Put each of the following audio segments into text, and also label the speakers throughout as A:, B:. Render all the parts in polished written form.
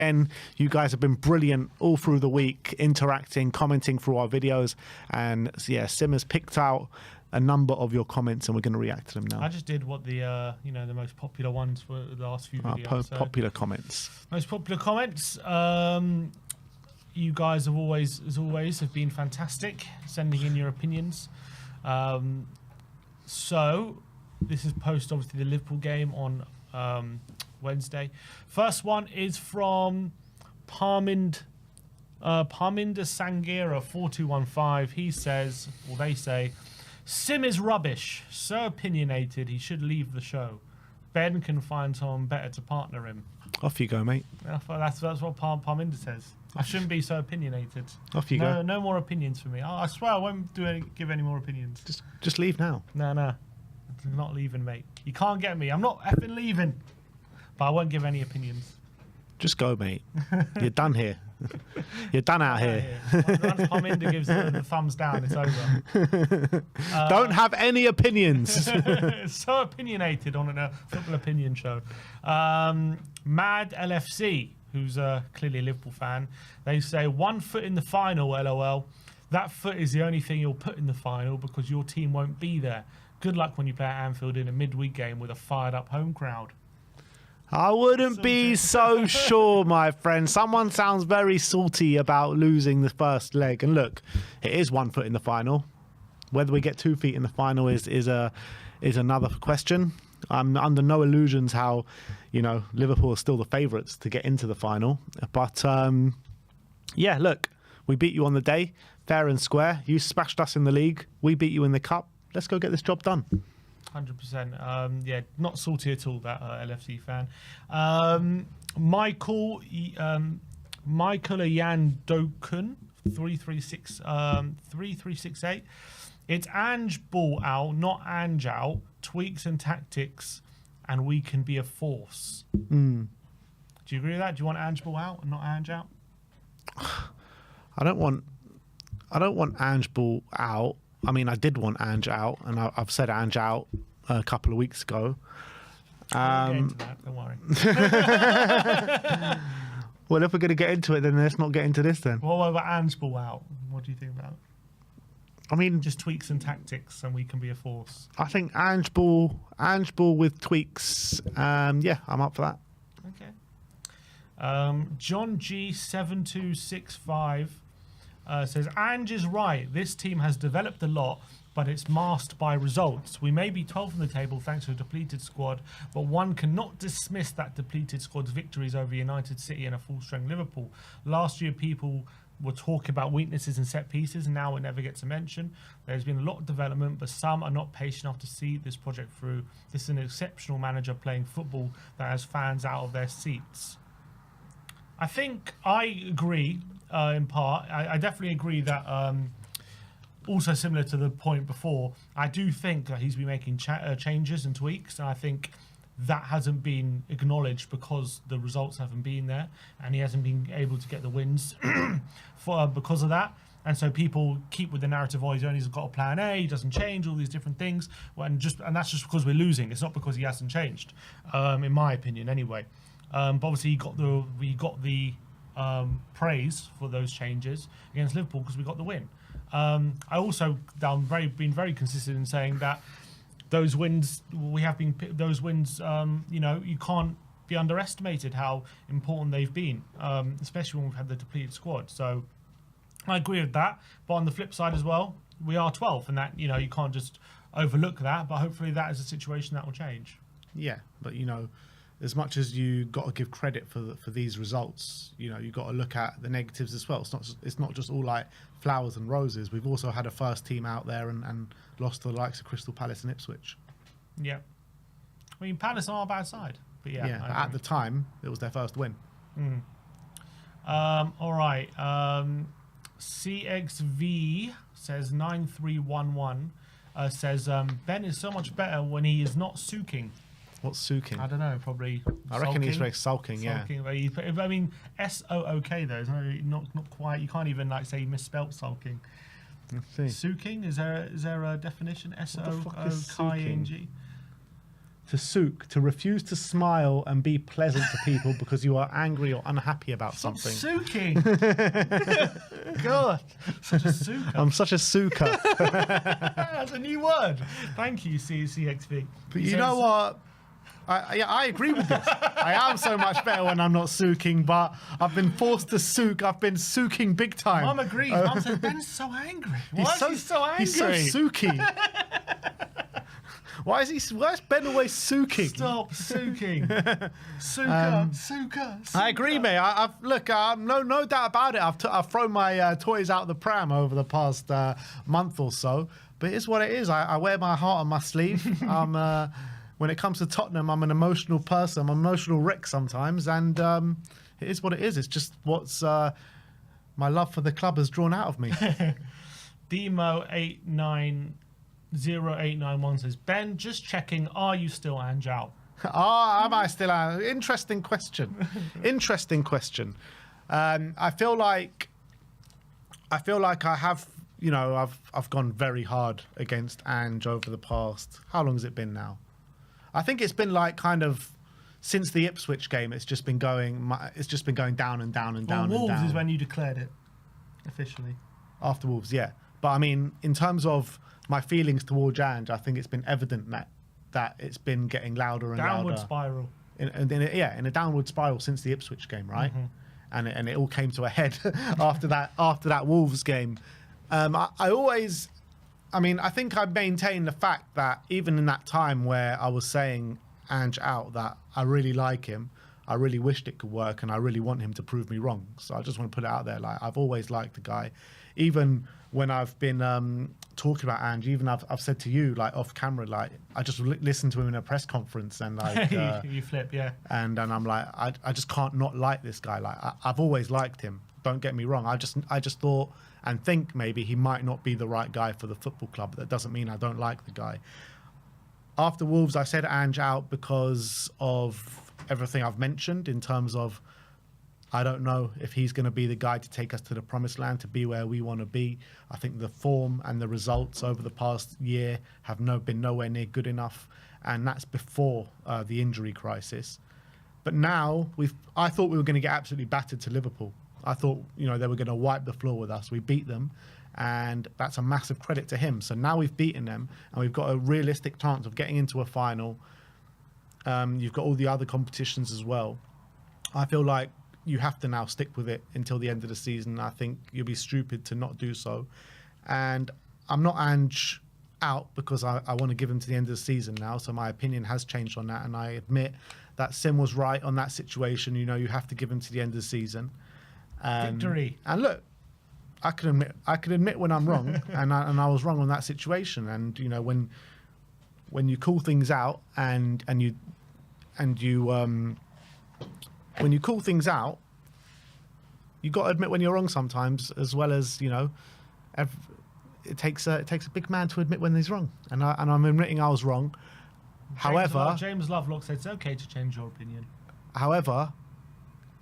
A: And you guys have been brilliant all through the week, interacting, commenting through our videos. And yeah, Sim has picked out a number of your comments, and we're going to react to them now.
B: I just did what the the most popular ones for the last few videos.
A: Popular comments.
B: Most popular comments. You guys have always, as always, have been fantastic, sending in your opinions. So this is post obviously the Liverpool game on Wednesday. First one is from Parminder Sangira 4215. He says, or they say, Sim is rubbish, so opinionated, he should leave the show. Ben can find someone better to partner him.
A: Off you go, mate.
B: That's what Parminder says. I shouldn't be so opinionated.
A: Off you go.
B: No more opinions for me. I swear I won't give any more opinions.
A: Just leave now.
B: No. I'm not leaving, mate. You can't get me. I'm not effing leaving. But I won't give any opinions.
A: Just go, mate. You're done here. You're done out here.
B: Once Parminder gives the thumbs down, it's over.
A: Don't have any opinions.
B: So opinionated on a football opinion show. Mad LFC, who's clearly a Liverpool fan, they say 1 foot in the final, LOL. That foot is the only thing you'll put in the final because your team won't be there. Good luck when you play at Anfield in a midweek game with a fired up home crowd.
A: I wouldn't be so sure, my friend. Someone sounds very salty about losing the first leg. And look, it is 1 foot in the final. Whether we get 2 feet in the final is another question. I'm under no illusions how, Liverpool are still the favourites to get into the final. But, yeah, look, we beat you on the day, fair and square. You smashed us in the league. We beat you in the cup. Let's go get this job done.
B: 100%. Yeah, not salty at all, that LFC fan. Michael Yan Dokun 3368. It's Ange Ball out, not Ange out. Tweaks and tactics, and we can be a force. Do you agree with that? Do you want Ange Ball out and not Ange out?
A: I don't want Ange Ball out. I mean, I did want Ange out, and I've said Ange out a couple of weeks ago.
B: We'll get into that, don't worry.
A: Well, if we're going to get into it, then let's not get into this then.
B: Well, what about Ange Ball out? What do you think about it?
A: I mean,
B: just tweaks and tactics, and we can be a force.
A: I think Ange Ball with tweaks. Yeah, I'm up for that.
B: Okay. John G7265 says, Ange is right. This team has developed a lot, but it's masked by results. We may be 12th on the table thanks to a depleted squad, but one cannot dismiss that depleted squad's victories over United City and a full-strength Liverpool. Last year, people were talking about weaknesses and set pieces, and now it never gets a mention. There's been a lot of development, but some are not patient enough to see this project through. This is an exceptional manager playing football that has fans out of their seats. I think I agree in part. I definitely agree that also similar to the point before, I do think that he's been making changes and tweaks, and I think that hasn't been acknowledged because the results haven't been there, and he hasn't been able to get the wins because of that. And so people keep with the narrative, oh, he's only got a plan A, he doesn't change, all these different things, and that's just because we're losing. It's not because he hasn't changed, in my opinion, anyway. But obviously, he got the praise for those changes against Liverpool because we got the win. I also been very consistent in saying that those wins you can't be underestimated how important they've been, especially when we've had the depleted squad. So I agree with that. But on the flip side as well, we are 12th, and that you can't just overlook that. But hopefully, that is a situation that will change.
A: Yeah, but as much as you got to give credit for these results, you got to look at the negatives as well. It's not just all like flowers and roses. We've also had a first team out there and lost to the likes of Crystal Palace and Ipswich.
B: Yeah, I mean Palace aren't a bad side, but yeah,
A: at the time it was their first win.
B: All right. CXV says 9311 says Ben is so much better when he is not soaking.
A: What's soaking?
B: I don't know, probably
A: I reckon he's very sulking, yeah.
B: I mean, S-O-O-K though, isn't not quite, you can't even like say misspelt sulking.
A: Let's see.
B: Soaking, is there a definition? S-O-O-K-I-N-G?
A: to souk, to refuse to smile and be pleasant to people because you are angry or unhappy about something.
B: Souking. God, such a souker.
A: I'm such a souker.
B: That's a new word. Thank you, CXV.
A: But you know what? I agree with this. I am so much better when I'm not souking, but I've been forced to souk. I've been souking big time.
B: Mum agrees. Mum says Ben's so angry. Why is he so angry?
A: He's so souky. Why is Ben always souking?
B: Stop souking. Souker.
A: I agree, mate. I've no doubt about it. I've thrown my toys out the pram over the past month or so, but it's what it is. I wear my heart on my sleeve. When it comes to Tottenham, I'm an emotional person. I'm an emotional wreck sometimes, and it is what it is. It's just what's my love for the club has drawn out of me.
B: Demo0891 says, Ben, just checking, are you still Ange Out?
A: Am I still Ange? Interesting question. Interesting question. I feel like I have, I've gone very hard against Ange over the past. How long has it been now? I think it's been like kind of since the Ipswich game. It's just been going down and down and down.
B: Wolves
A: and down.
B: is when you declared it officially.
A: After Wolves, yeah. But I mean, in terms of my feelings towards Ange, I think it's been evident that it's been getting louder and
B: downward
A: louder.
B: Spiral.
A: In a downward spiral since the Ipswich game, right? Mm-hmm. And it all came to a head after that Wolves game. I think I maintain the fact that even in that time where I was saying Ange Out, that I really like him, I really wished it could work, and I really want him to prove me wrong. So I just want to put it out there. Like, I've always liked the guy, even when I've been talking about Ange. Even I've said to you, like, off camera, like, I just listened to him in a press conference, and like
B: you flip, yeah.
A: And I'm like, I just can't not like this guy. Like, I've always liked him. Don't get me wrong. I just thought and think maybe he might not be the right guy for the football club. But that doesn't mean I don't like the guy. After Wolves, I said Ange Out because of everything I've mentioned in terms of I don't know if he's going to be the guy to take us to the promised land, to be where we want to be. I think the form and the results over the past year have been nowhere near good enough, and that's before the injury crisis. But now I thought we were going to get absolutely battered to Liverpool. I thought, they were going to wipe the floor with us. We beat them, and that's a massive credit to him. So now we've beaten them, and we've got a realistic chance of getting into a final. You've got all the other competitions as well. I feel like you have to now stick with it until the end of the season. I think you'll be stupid to not do so. And I'm not Ange Out because I want to give him to the end of the season now. So my opinion has changed on that, and I admit that Sim was right on that situation. You have to give him to the end of the season.
B: Victory.
A: And look, I can admit when I'm wrong, and I was wrong on that situation. And when you call things out and you when you call things out, you got to admit when you're wrong sometimes, as well as it takes a big man to admit when he's wrong, and I'm admitting I was wrong.
B: James Lovelock said it's okay to change your opinion.
A: However,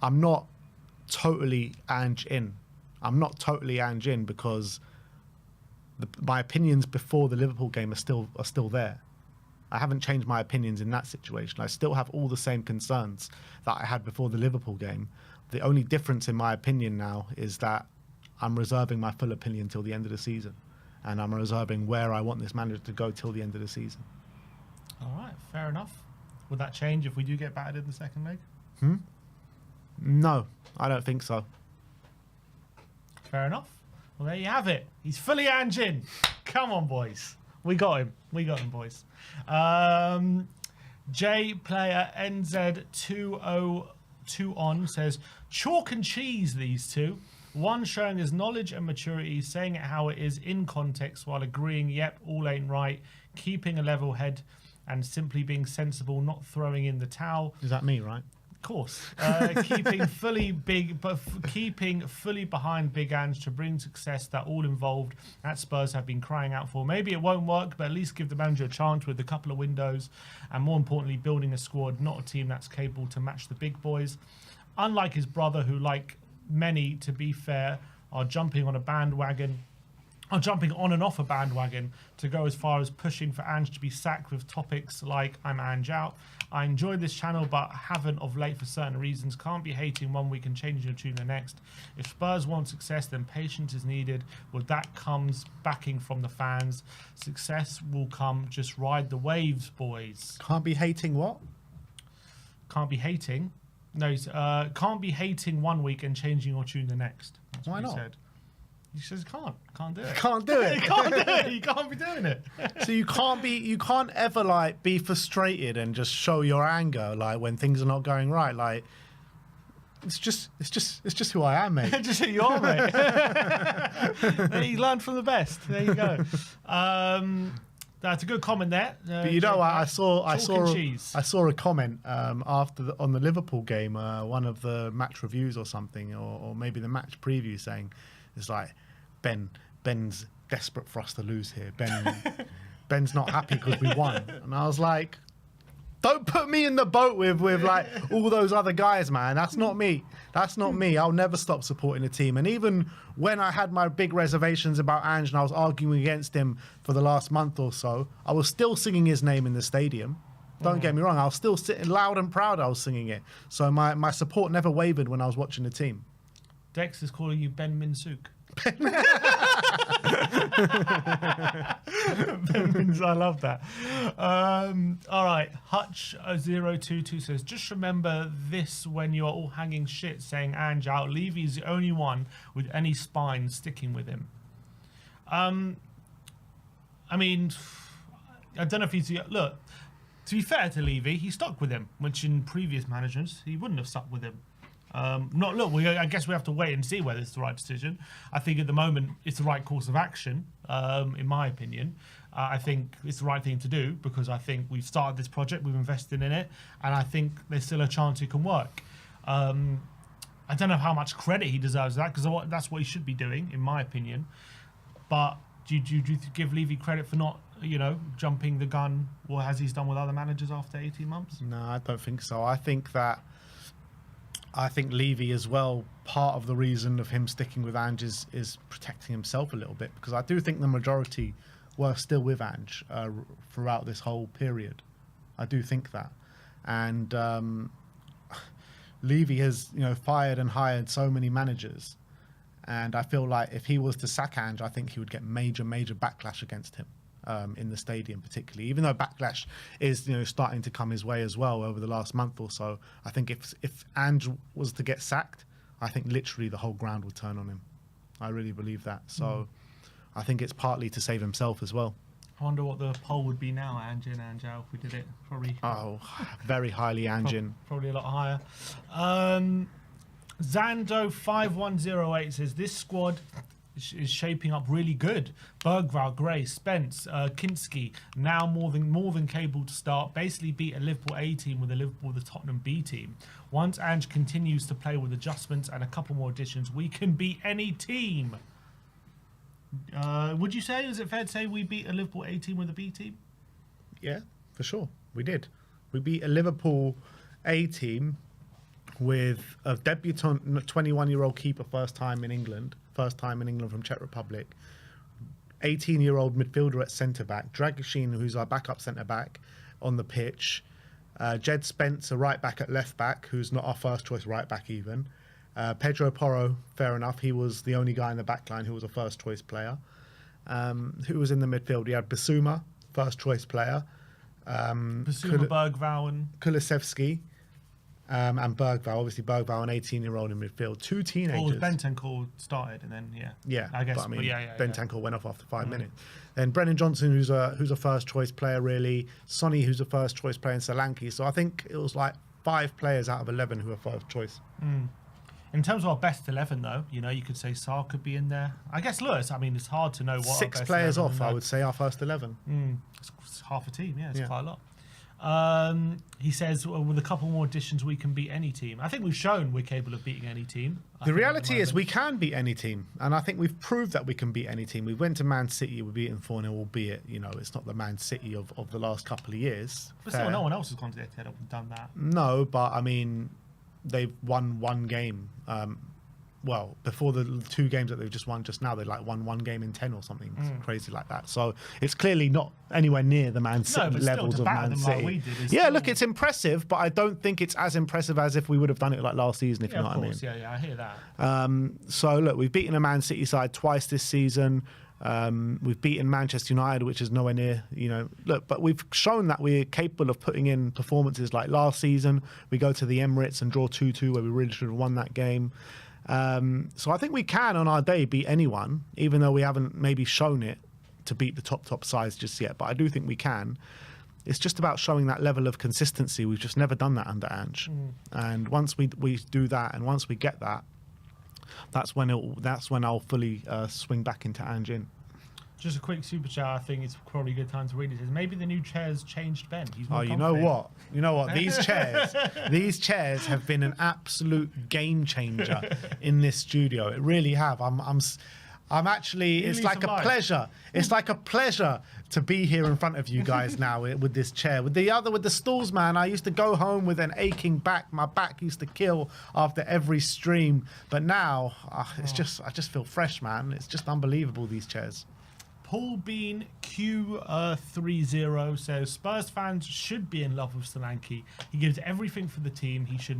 A: I'm not totally Ange in. I'm not totally Ange in because my opinions before the Liverpool game are still there. I haven't changed my opinions in that situation. I still have all the same concerns that I had before the Liverpool game. The only difference in my opinion now is that I'm reserving my full opinion till the end of the season, and I'm reserving where I want this manager to go till the end of the season.
B: All right, fair enough. Would that change if we do get battered in the second leg?
A: No, I don't think so.
B: Fair enough. Well, there you have it. He's fully Ange in. Come on, boys. We got him, boys. J Player NZ202 on says, chalk and cheese, these two. One showing his knowledge and maturity, saying it how it is in context while agreeing, yep, all ain't right, keeping a level head and simply being sensible, not throwing in the towel.
A: Is that me, right?
B: Of course. Keeping fully behind Big Ange to bring success that all involved at Spurs have been crying out for. Maybe it won't work, but at least give the manager a chance with a couple of windows, and more importantly, building a squad, not a team that's capable to match the big boys. Unlike his brother, who, like many, to be fair, are jumping on a bandwagon are jumping on and off a bandwagon to go as far as pushing for Ange to be sacked with topics like "I'm Ange Out." I enjoy this channel, but haven't of late for certain reasons. Can't be hating one week and changing your tune the next. If Spurs want success, then patience is needed. Well, that comes backing from the fans. Success will come. Just ride the waves, boys.
A: Can't be hating what?
B: Can't be hating. No, can't be hating one week and changing your tune the next. That's
A: Why
B: what
A: not?
B: he said. He says can't do it.
A: Can't do it.
B: You can't do it. You can't be doing it.
A: So you can't ever like be frustrated and just show your anger like when things are not going right. Like it's just who I am, mate.
B: Just who you are, mate. You learned from the best. There you go. That's a good comment there.
A: But you know what? I saw
B: cheese.
A: a comment after on the Liverpool game, one of the match reviews or something, or maybe the match preview, saying it's like Ben's desperate for us to lose here. Ben's not happy because we won, and I was like, don't put me in the boat with like all those other guys, man. That's not me. That's not me. I'll never stop supporting the team. And even when I had my big reservations about Ange and I was arguing against him for the last month or so, I was still singing his name in the stadium. Don't get me wrong. I was still sitting loud and proud. I was singing it. So my support never wavered when I was watching the team.
B: Dex is calling you Ben Minsook. Ben Mins, I love that. All right, Hutch022 says, just remember this when you're all hanging shit saying Ange out. Levy is the only one with any spine sticking with him. I mean, I don't know if he's... Look, to be fair to Levy, he stuck with him, which in previous managements, he wouldn't have stuck with him. I guess we have to wait and see whether it's the right decision. I think at the moment it's the right course of action, in my opinion. I think it's the right thing to do because I think we've started this project, we've invested in it, and I think there's still a chance it can work. I don't know how much credit he deserves that because that's what he should be doing, in my opinion. But do you give Levy credit for not, jumping the gun, or as he's done with other managers after 18 months?
A: No, I don't think so. I think Levy as well, part of the reason of him sticking with Ange is protecting himself a little bit, because I do think the majority were still with Ange throughout this whole period. I do think that. And Levy has, fired and hired so many managers. And I feel like if he was to sack Ange, I think he would get major, major backlash against him. In the stadium particularly, even though backlash is starting to come his way as well over the last month or so. I think if Ange was to get sacked, I think literally the whole ground would turn on him. I really believe that. So I think it's partly to save himself as well.
B: I wonder what the poll would be now, Ange in, Ange out, if we did it. Probably.
A: Oh, very highly Ange in.
B: Probably a lot higher. Zando5108 says this squad is shaping up really good. Bergvall, Gray, Spence, Kinski, now more than capable to start. Basically beat a Liverpool A team with the Tottenham B team. Once Ange continues to play with adjustments and a couple more additions, we can beat any team. Would you say, is it fair to say we beat a Liverpool A team with a B team?
A: Yeah, for sure. We did. We beat a Liverpool A team with a debutant 21-year-old keeper, first time in England from Czech Republic, 18-year-old midfielder at centre-back, Dragusin, who's our backup centre-back on the pitch, Jed Spence, a right-back at left-back, who's not our first-choice right-back even, Pedro Porro, fair enough, he was the only guy in the back line who was a first-choice player. Who was in the midfield? We had Basuma, first-choice player.
B: Basuma, Bergvall and
A: Kulusevski. And Bergvall, obviously Bergvall, an 18-year-old in midfield, two teenagers.
B: Oh, Bentancur started, and then I guess.
A: But Bentancur went off after 5 minutes. Then Brennan Johnson, who's a first-choice player, really. Sonny, who's a first-choice player in Solanke. So I think it was like 5 players out of 11 who are first-choice.
B: In terms of our best 11, though, you could say Sarr could be in there. I guess Lewis. I mean, it's hard to know what.
A: 6 players off, I would say, our first 11.
B: It's half a team. Yeah, it's quite a lot. He says, with a couple more additions, we can beat any team. I think we've shown we're capable of beating any team.
A: The reality is we can beat any team. And I think we've proved that we can beat any team. We went to Man City, we beat them 4-0, albeit, it's not the Man City of the last couple of years.
B: But still, no one else has gone to the Etihad and done that.
A: No, but I mean, they've won one game. well, before the 2 games that they've just won just now, they like won 1 game in 10 or something crazy like that. So it's clearly not anywhere near the Man City
B: but
A: levels
B: still, to
A: of
B: batter
A: Man
B: them
A: City.
B: like we did is
A: Yeah,
B: still-
A: look, it's impressive, but I don't think it's as impressive as if we would have done it like last season, if
B: Yeah,
A: you know
B: of
A: what
B: course.
A: I mean.
B: Yeah, I hear that.
A: So look, we've beaten a Man City side twice this season. We've beaten Manchester United, which is nowhere near, look, but we've shown that we're capable of putting in performances like last season. We go to the Emirates and draw 2-2 where we really should have won that game. So I think we can on our day beat anyone, even though we haven't maybe shown it to beat the top sides just yet. But I do think we can. It's just about showing that level of consistency. We've just never done that under Ange. And once we do that, and once we get that, that's when I'll fully swing back into Ange in.
B: Just a quick super chat. I think it's probably a good time to read it. It says, maybe the new chairs changed Ben. He's more
A: Oh, you know
B: confident.
A: what? These chairs have been an absolute game changer in this studio. It really have. I'm actually. It's like a pleasure. It's like a pleasure to be here in front of you guys now with this chair. With the stools, man. I used to go home with an aching back. My back used to kill after every stream. But now, I just feel fresh, man. It's just unbelievable, these chairs.
B: Paul Bean Q30 says Spurs fans should be in love with Solanke. He gives everything for the team. He should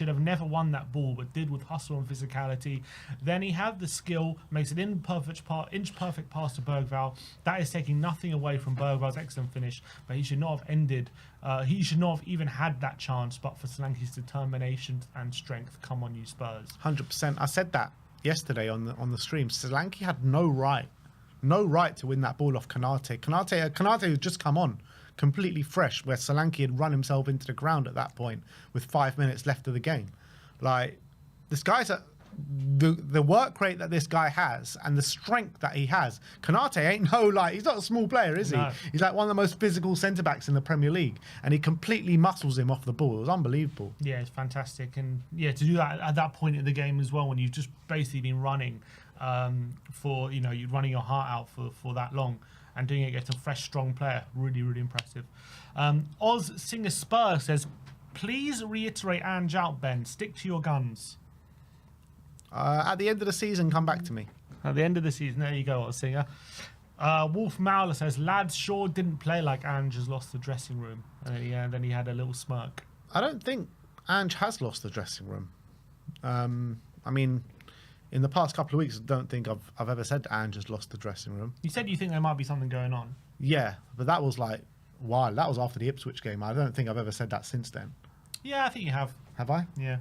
B: have never won that ball, but did with hustle and physicality. Then he had the skill, makes an inch perfect pass to Bergvall. That is taking nothing away from Bergvall's excellent finish, but he should not have ended. He should not have even had that chance, but for Solanke's determination and strength. Come on, you Spurs.
A: 100%. I said that yesterday on the stream. Solanke had no right to win that ball off Konate. Konate had just come on, completely fresh, where Solanke had run himself into the ground at that point with 5 minutes left of the game. Like, this guy's the work rate that this guy has and the strength that he has. Konate ain't he's not a small player, is he?
B: No.
A: He's like one of the most physical centre-backs in the Premier League, and he completely muscles him off the ball. It was unbelievable.
B: Yeah, it's fantastic. And yeah, to do that at that point in the game as well, when you've just basically been running you're running your heart out for that long and doing it against a fresh, strong player. Really, really impressive. Oz Singer Spur says, please reiterate Ange out, Ben. Stick to your guns.
A: At the end of the season, come back to me.
B: At the end of the season, there you go, Oz Singer. Wolf Mauler says, lads sure didn't play like Ange has lost the dressing room. And then he had a little smirk.
A: I don't think Ange has lost the dressing room. I mean, in the past couple of weeks, I don't think I've ever said Ange has lost the dressing room.
B: You said you think there might be something going on.
A: Yeah, but that was like, wow, that was after the Ipswich game. I don't think I've ever said that since then.
B: Yeah, I think you have.
A: Have I?
B: Yeah.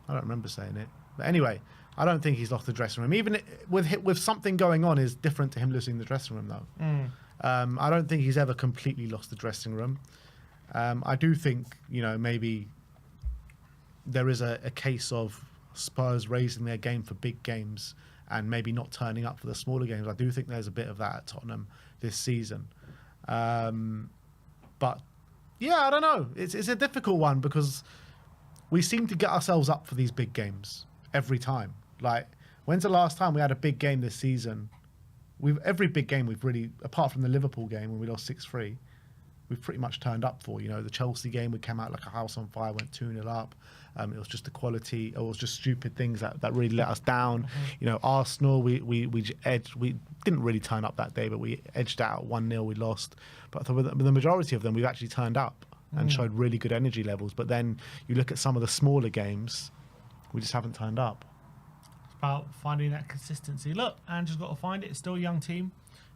A: I don't remember saying it. But anyway, I don't think he's lost the dressing room. Even with something going on is different to him losing the dressing room, though. I don't think he's ever completely lost the dressing room. I do think, maybe there is a case of Spurs raising their game for big games and maybe not turning up for the smaller games. I do think there's a bit of that at Tottenham this season. But yeah, I don't know. It's a difficult one because we seem to get ourselves up for these big games every time. Like, when's the last time we had a big game this season? Every big game we've really, apart from the Liverpool game when we lost 6-3, we've pretty much turned up for. The Chelsea game, we came out like a house on fire, went 2-0 up. It was just the quality, it was just stupid things that really let us down. Arsenal, we didn't really turn up that day, but we edged out 1-0, we lost. But with the majority of them, we've actually turned up and showed really good energy levels. But then you look at some of the smaller games, we just haven't turned up.
B: It's about finding that consistency. Look, Ange's got to find it. It's still a young team,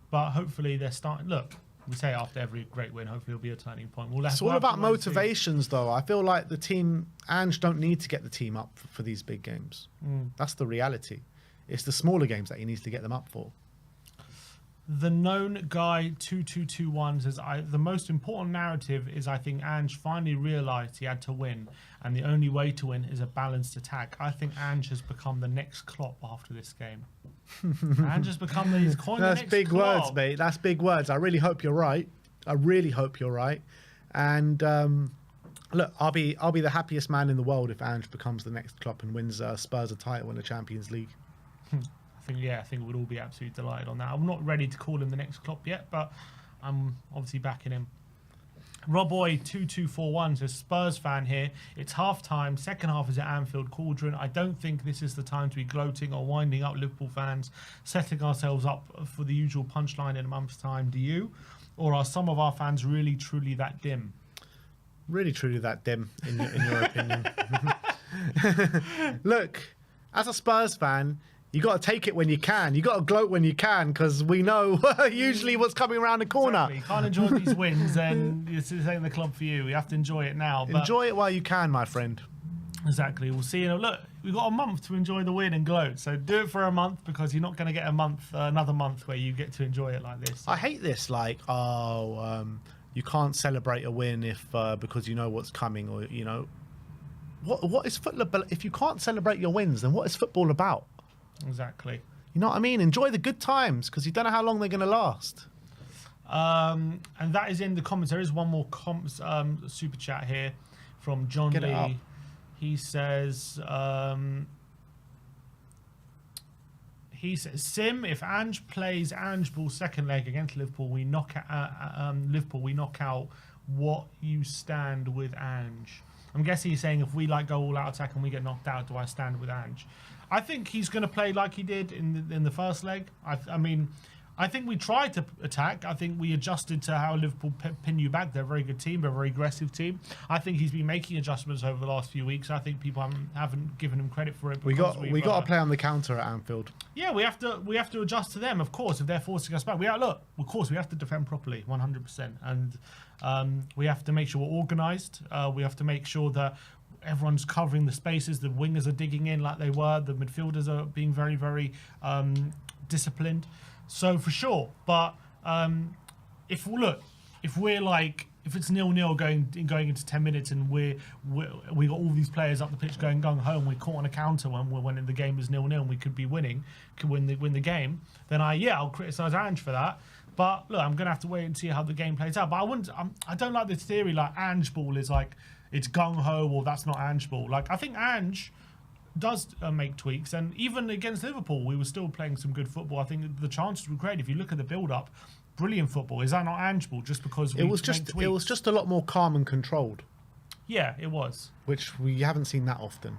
B: but hopefully they're starting. Look, we say after every great win, hopefully it'll be a turning point.
A: It's all about motivations, though. I feel like the team, Ange don't need to get the team up for these big games. That's the reality. It's the smaller games that he needs to get them up for.
B: The known guy 2221 says, the most important narrative is I think Ange finally realised he had to win, and the only way to win is a balanced attack. I think Ange has become the next Klopp after this game. Ange has become he's coined the next
A: That's big
B: Klopp.
A: words, mate. That's big words. I really hope you're right. And look, I'll be the happiest man in the world if Ange becomes the next Klopp and wins Spurs a title in the Champions League.
B: I think we'd all be absolutely delighted on that. I'm not ready to call him the next Klopp yet, but I'm obviously backing him. Robboy2241 says, Spurs fan here. It's half time. Second half is at Anfield Cauldron. I don't think this is the time to be gloating or winding up Liverpool fans, setting ourselves up for the usual punchline in a month's time. Do you? Or are some of our fans really, truly that dim?
A: Really, truly that dim, in your opinion. Look, as a Spurs fan, you got to take it when you can. You got to gloat when you can, because we know usually what's coming around the corner.
B: Exactly. You can't enjoy these wins, then this ain't the club for you. You have to enjoy it now. But
A: enjoy it while you can, my friend.
B: Exactly. We'll see. Look, we've got a month to enjoy the win and gloat. So do it for a month, because you're not going to get another month where you get to enjoy it like this.
A: I hate this. Like, you can't celebrate a win if because you know what's coming, or you know what is football? If you can't celebrate your wins, then what is football about?
B: Exactly.
A: You know what I mean? Enjoy the good times, because you don't know how long they're going to last.
B: And that is in the comments. There is one more super chat here from John
A: Get it up.
B: Lee. He says, Sim, if Ange plays Ange Ball second leg against Liverpool, we knock out what you stand with Ange. I'm guessing he's saying if we go all out attack and we get knocked out, do I stand with Ange? I think he's going to play like he did in the first leg. I mean, I think we tried to attack. I think we adjusted to how Liverpool pin you back. They're a very good team. They're a very aggressive team. I think he's been making adjustments over the last few weeks. I think people haven't given him credit for it.
A: We got to play on the counter at Anfield.
B: Yeah, we have to adjust to them, of course. If they're forcing us back, of course we have to defend properly, 100%, and we have to make sure we're organised. We have to make sure that everyone's covering the spaces. The wingers are digging in like they were. The midfielders are being very, very disciplined. So for sure, but if it's 0-0 going into 10 minutes and we got all these players up the pitch going gung ho, and we're caught on a counter when the game is 0-0 and we could win the game, then I'll criticise Ange for that. But look, I'm gonna have to wait and see how the game plays out. But I don't like this theory like Ange ball is like it's gung ho, or that's not Ange ball. Like, I think Ange does make tweaks, and even against Liverpool we were still playing some good football. I think the chances were great. If you look at the build-up, brilliant football. Is that not Ange ball just because it was
A: just a lot more calm and controlled?
B: Yeah, it was,
A: which we haven't seen that often.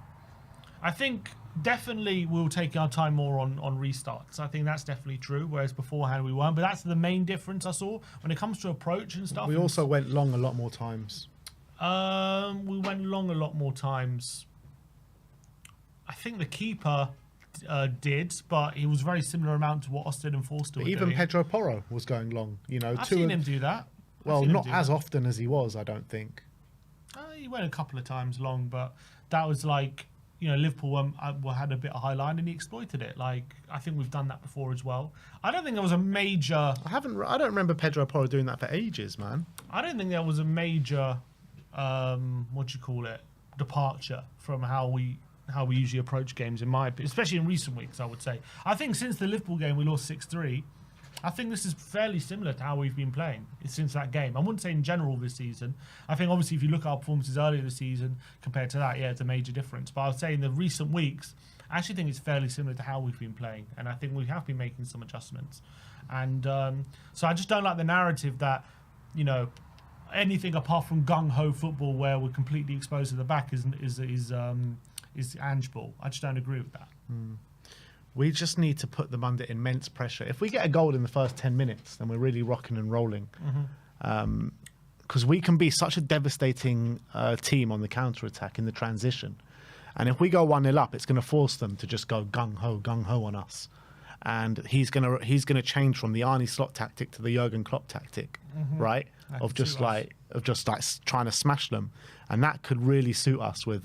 B: I think definitely we'll take our time more on restarts. I think that's definitely true, whereas beforehand we weren't. But that's the main difference I saw when it comes to approach and stuff.
A: We also went long a lot more times.
B: We went long a lot more times. I think the keeper did, but he was very similar amount to what Austin and Forster were doing.
A: Even Pedro Porro was going long. You know,
B: I've seen him do that.
A: Well, not as often as he was, I don't think.
B: He went a couple of times long, but that was like, you know, Liverpool had a bit of high line and he exploited it. Like, I think we've done that before as well. I don't think there was a major... I
A: don't remember Pedro Porro doing that for ages, man.
B: I don't think there was a major, departure from how we usually approach games, in my opinion, especially in recent weeks, I would say. I think since the Liverpool game we lost 6-3, I think this is fairly similar to how we've been playing since that game. I wouldn't say in general this season. I think obviously if you look at our performances earlier this season compared to that, yeah, it's a major difference. But I would say in the recent weeks, I actually think it's fairly similar to how we've been playing. And I think we have been making some adjustments. And so I just don't like the narrative that, you know, anything apart from gung-ho football where we're completely exposed to the back is Ange ball. I just don't agree with that.
A: We just need to put them under immense pressure. If we get a goal in the first 10 minutes, then we're really rocking and rolling. Because we can be such a devastating team on the counter-attack in the transition. And if we go 1-0 up, it's going to force them to just go gung-ho on us. And he's gonna change from the Arnie Slot tactic to the Jurgen Klopp tactic, right? Of just like trying to smash them, and that could really suit us with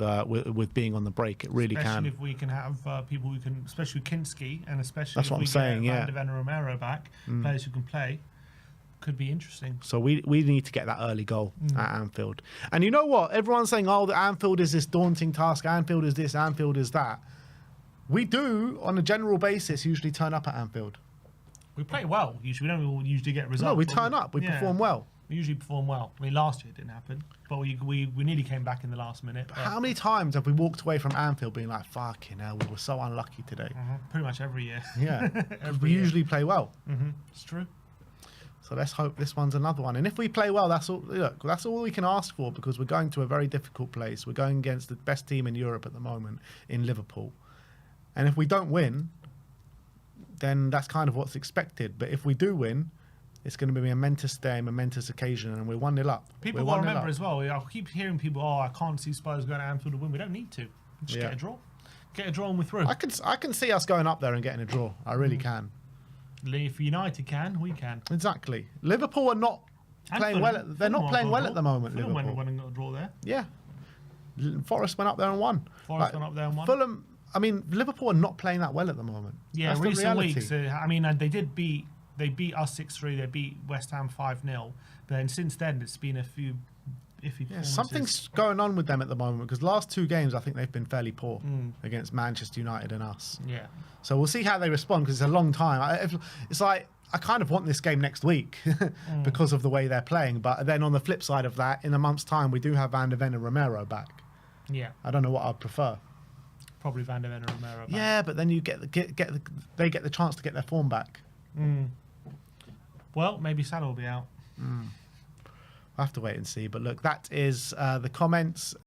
A: being on the break. It really
B: especially
A: can.
B: If we can have people who can, especially Kinski, and especially
A: that's
B: if
A: what
B: we
A: I'm saying.
B: get
A: Yeah,
B: Van de Romero back, players who can play, could be interesting.
A: So we need to get that early goal at Anfield. And you know what? Everyone's saying, "Oh, the Anfield is this daunting task. Anfield is this. Anfield is that." We do, on a general basis, usually turn up at Anfield.
B: We play well. Usually, we don't usually get results.
A: No, we turn up. We perform well.
B: We usually perform well. I mean, last year it didn't happen, but we nearly came back in the last minute.
A: How many times have we walked away from Anfield being like, "Fucking hell, we were so unlucky today"?
B: Pretty much every year.
A: Yeah, we usually play well.
B: It's true.
A: So let's hope this one's another one. And if we play well, that's all. Look, that's all we can ask for, because we're going to a very difficult place. We're going against the best team in Europe at the moment, in Liverpool. And if we don't win, then that's kind of what's expected. But if we do win, it's going to be a momentous day, a momentous occasion, and we're 1-0 up.
B: People will remember as well. I keep hearing people, "Oh, I can't see Spurs going to Anfield to win." We don't need to. Just get a draw. Get a draw and we're through.
A: I can see us going up there and getting a draw. I really can.
B: If United can, we can.
A: Exactly. Liverpool are not playing well. They're not playing well at the moment.
B: Fulham
A: Liverpool
B: went and got a draw there.
A: Yeah. Forest went up there and won.
B: Forest went up there and won.
A: Fulham. I mean, Liverpool are not playing that well at the moment.
B: Yeah,
A: That's
B: recent
A: the reality.
B: weeks. I mean, and they beat us 6-3. They beat West Ham 5-0. But then since then, it's been a few iffy performances.
A: Something's going on with them at the moment, because last 2 games I think they've been fairly poor against Manchester United and us.
B: Yeah.
A: So we'll see how they respond, because it's a long time. It's like, I kind of want this game next week because of the way they're playing. But then on the flip side of that, in a month's time, we do have Van der Ven and Romero back.
B: Yeah.
A: I don't know what I'd prefer.
B: Probably Van der Ven and Romero back.
A: Yeah, but then you they get the chance to get their form back.
B: Well, maybe Salah will be out.
A: I'll have to wait and see. But look, that is the comments.